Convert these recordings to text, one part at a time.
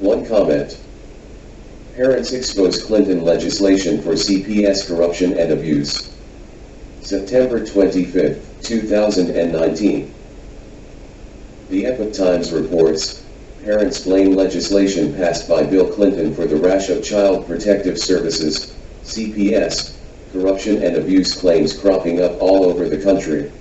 One comment. Parents expose Clinton legislation for CPS corruption and abuse. September 25, 2019. The Epoch Times reports, parents blame legislation passed by Bill Clinton for the rash of Child Protective Services, CPS, corruption and abuse claims cropping up all over the country.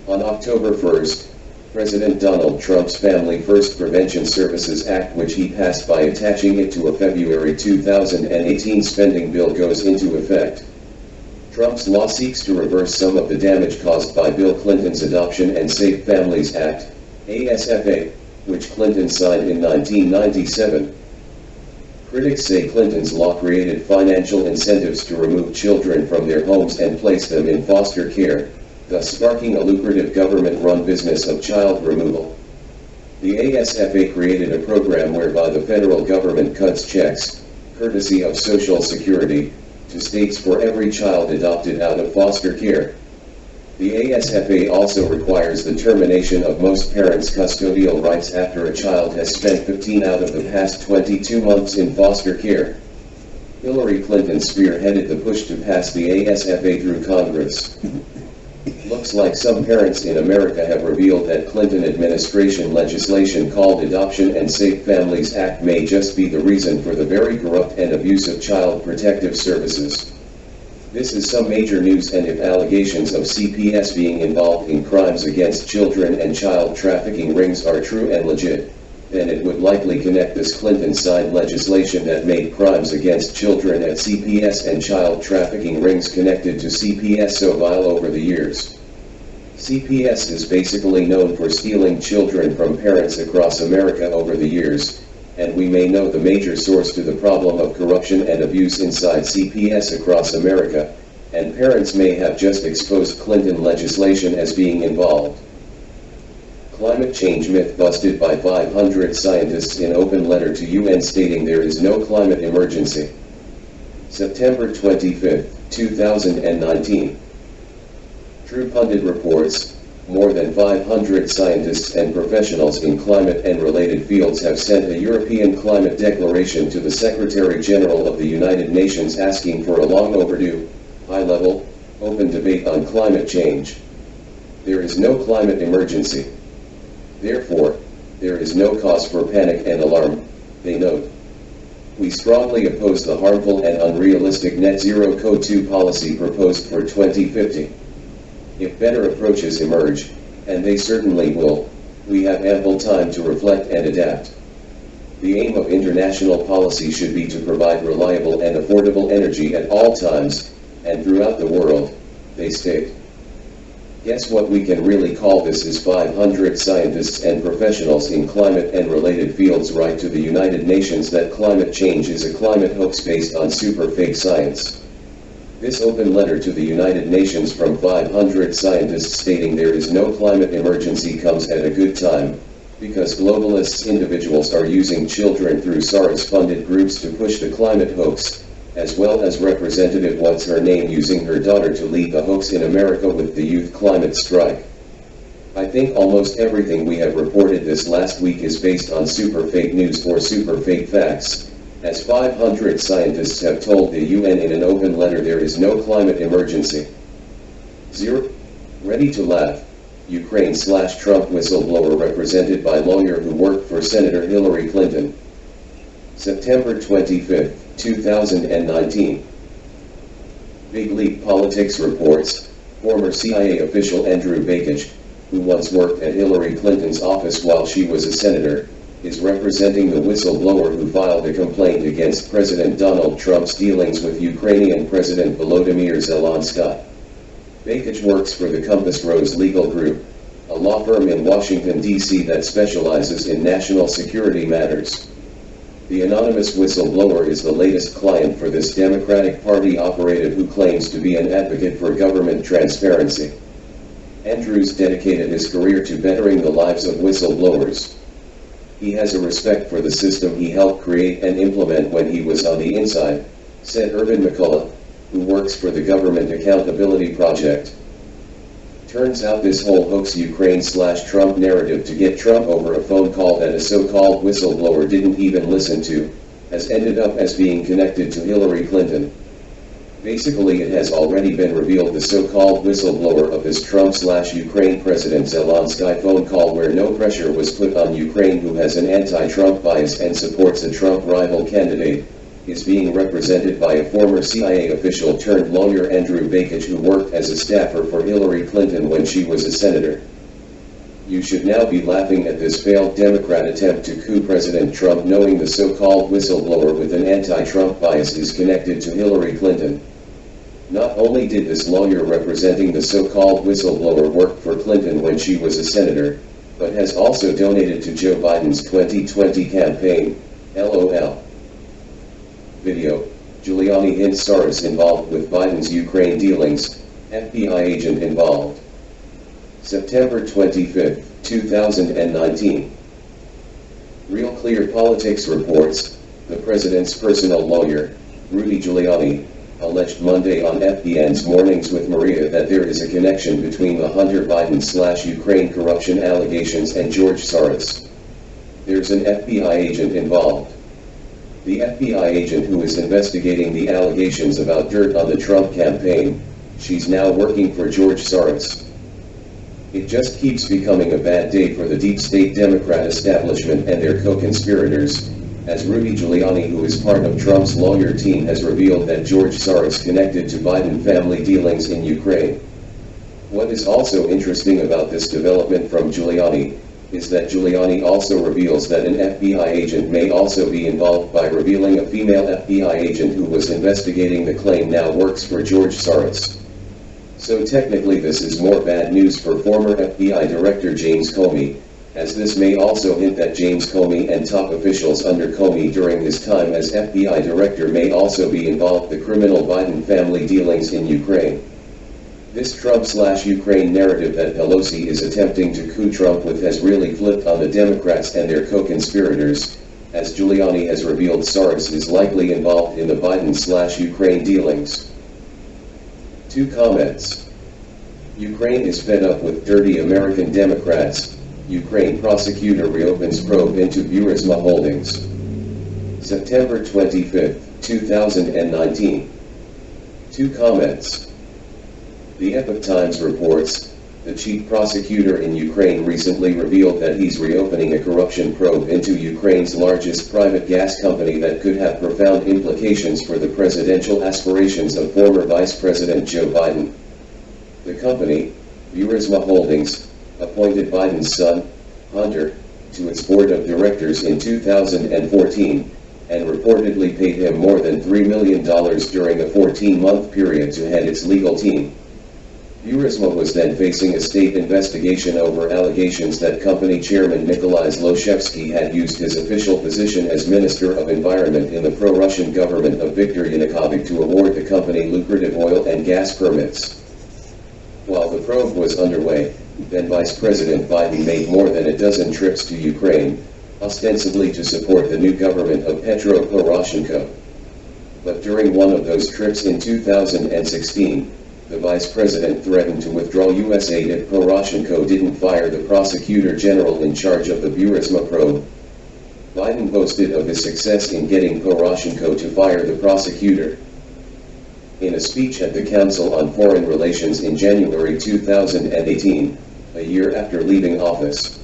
On October 1st, President Donald Trump's Family First Prevention Services Act, which he passed by attaching it to a February 2018 spending bill, goes into effect. Trump's law seeks to reverse some of the damage caused by Bill Clinton's Adoption and Safe Families Act, ASFA, which Clinton signed in 1997. Critics say Clinton's law created financial incentives to remove children from their homes and place them in foster care, thus sparking a lucrative government-run business of child removal. The ASFA created a program whereby the federal government cuts checks, courtesy of Social Security, to states for every child adopted out of foster care. The ASFA also requires the termination of most parents' custodial rights after a child has spent 15 out of the past 22 months in foster care. Hillary Clinton spearheaded the push to pass the ASFA through Congress. Looks like some parents in America have revealed that Clinton administration legislation called Adoption and Safe Families Act may just be the reason for the very corrupt and abusive Child Protective Services. This is some major news, and if allegations of CPS being involved in crimes against children and child trafficking rings are true and legit, then it would likely connect this Clinton-signed legislation that made crimes against children at CPS and child trafficking rings connected to CPS so vile over the years. CPS is basically known for stealing children from parents across America over the years, and we may know the major source to the problem of corruption and abuse inside CPS across America, and parents may have just exposed Clinton legislation as being involved. Climate change myth busted by 500 scientists in open letter to UN stating there is no climate emergency. September 25, 2019. True Pundit reports, more than 500 scientists and professionals in climate and related fields have sent a European climate declaration to the Secretary-General of the United Nations asking for a long overdue, high-level, open debate on climate change. There is no climate emergency. Therefore, there is no cause for panic and alarm, they note. We strongly oppose the harmful and unrealistic Net Zero Code 2 policy proposed for 2050. If better approaches emerge, and they certainly will, we have ample time to reflect and adapt. The aim of international policy should be to provide reliable and affordable energy at all times, and throughout the world, they state. Guess what we can really call this is 500 scientists and professionals in climate and related fields write to the United Nations that climate change is a climate hoax based on super fake science. This open letter to the United Nations from 500 scientists stating there is no climate emergency comes at a good time, because globalists individuals are using children through Soros-funded groups to push the climate hoax, as well as Representative What's-Her-Name using her daughter to lead the hoax in America with the youth climate strike. I think almost everything we have reported this last week is based on super fake news or super fake facts. As 500 scientists have told the UN in an open letter, there is no climate emergency. 0. Ready to laugh. Ukraine/Trump whistleblower represented by lawyer who worked for Senator Hillary Clinton. September 25, 2019. Big League Politics reports, former CIA official Andrew Bakich, who once worked at Hillary Clinton's office while she was a senator, is representing the whistleblower who filed a complaint against President Donald Trump's dealings with Ukrainian President Volodymyr Zelensky. Bakich works for the Compass Rose Legal Group, a law firm in Washington, D.C. that specializes in national security matters. The anonymous whistleblower is the latest client for this Democratic Party operative who claims to be an advocate for government transparency. Andrews dedicated his career to bettering the lives of whistleblowers. He has a respect for the system he helped create and implement when he was on the inside, said Irvin McCullough, who works for the Government Accountability Project. Turns out this whole hoax Ukraine/Trump narrative to get Trump over a phone call that a so-called whistleblower didn't even listen to, has ended up as being connected to Hillary Clinton. Basically, it has already been revealed the so-called whistleblower of this Trump/Ukraine President Zelensky phone call, where no pressure was put on Ukraine, who has an anti-Trump bias and supports a Trump rival candidate, is being represented by a former CIA official turned lawyer, Andrew Bakich, who worked as a staffer for Hillary Clinton when she was a senator. You should now be laughing at this failed Democrat attempt to coup President Trump, knowing the so-called whistleblower with an anti-Trump bias is connected to Hillary Clinton. Not only did this lawyer representing the so-called whistleblower work for Clinton when she was a senator, but has also donated to Joe Biden's 2020 campaign, LOL. Video: Giuliani hints Soros involved with Biden's Ukraine dealings, FBI agent involved. September 25, 2019. Real Clear Politics reports, the president's personal lawyer, Rudy Giuliani, alleged Monday on FBN's Mornings with Maria that there is a connection between the Hunter Biden/Ukraine corruption allegations and George Soros. There's an FBI agent involved. The FBI agent who is investigating the allegations about dirt on the Trump campaign, she's now working for George Soros. It just keeps becoming a bad day for the deep state Democrat establishment and their co-conspirators, as Rudy Giuliani, who is part of Trump's lawyer team, has revealed that George Soros connected to Biden family dealings in Ukraine. What is also interesting about this development from Giuliani is that Giuliani also reveals that an FBI agent may also be involved by revealing a female FBI agent who was investigating the claim now works for George Soros. So technically this is more bad news for former FBI Director James Comey, as this may also hint that James Comey and top officials under Comey during his time as FBI Director may also be involved in the criminal Biden family dealings in Ukraine. This Trump/Ukraine narrative that Pelosi is attempting to coup Trump with has really flipped on the Democrats and their co-conspirators, as Giuliani has revealed Soros is likely involved in the Biden/Ukraine dealings. 2 comments. Ukraine is fed up with dirty American Democrats. Ukraine prosecutor reopens probe into Burisuma holdings. September 25, 2019. 2 comments. The Epoch Times reports, the chief prosecutor in Ukraine recently revealed that he's reopening a corruption probe into Ukraine's largest private gas company that could have profound implications for the presidential aspirations of former Vice President Joe Biden. The company, Burisuma Holdings, appointed Biden's son, Hunter, to its board of directors in 2014, and reportedly paid him more than $3 million during a 14-month period to head its legal team. Burisma was then facing a state investigation over allegations that company chairman Nikolai Zlochevsky had used his official position as Minister of Environment in the pro-Russian government of Viktor Yanukovych to award the company lucrative oil and gas permits. While the probe was underway, then Vice President Biden made more than a dozen trips to Ukraine, ostensibly to support the new government of Petro Poroshenko. But during one of those trips in 2016, the vice president threatened to withdraw U.S. aid if Poroshenko didn't fire the prosecutor general in charge of the Burisma probe. Biden boasted of his success in getting Poroshenko to fire the prosecutor. In a speech at the Council on Foreign Relations in January 2018, a year after leaving office,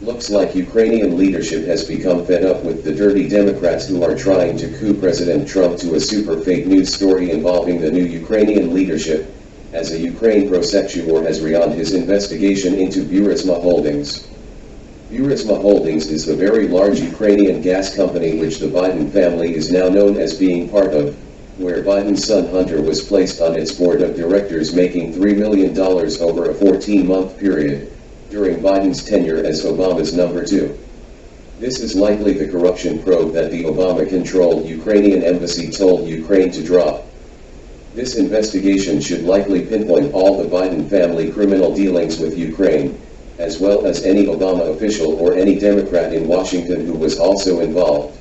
looks like Ukrainian leadership has become fed up with the dirty Democrats who are trying to coup President Trump to a super fake news story involving the new Ukrainian leadership, as a Ukraine prosecutor has reopened his investigation into Burisma Holdings. Burisma Holdings is the very large Ukrainian gas company which the Biden family is now known as being part of, where Biden's son Hunter was placed on its board of directors, making $3 million over a 14-month period, during Biden's tenure as Obama's number 2. This is likely the corruption probe that the Obama-controlled Ukrainian embassy told Ukraine to drop. This investigation should likely pinpoint all the Biden family criminal dealings with Ukraine, as well as any Obama official or any Democrat in Washington who was also involved.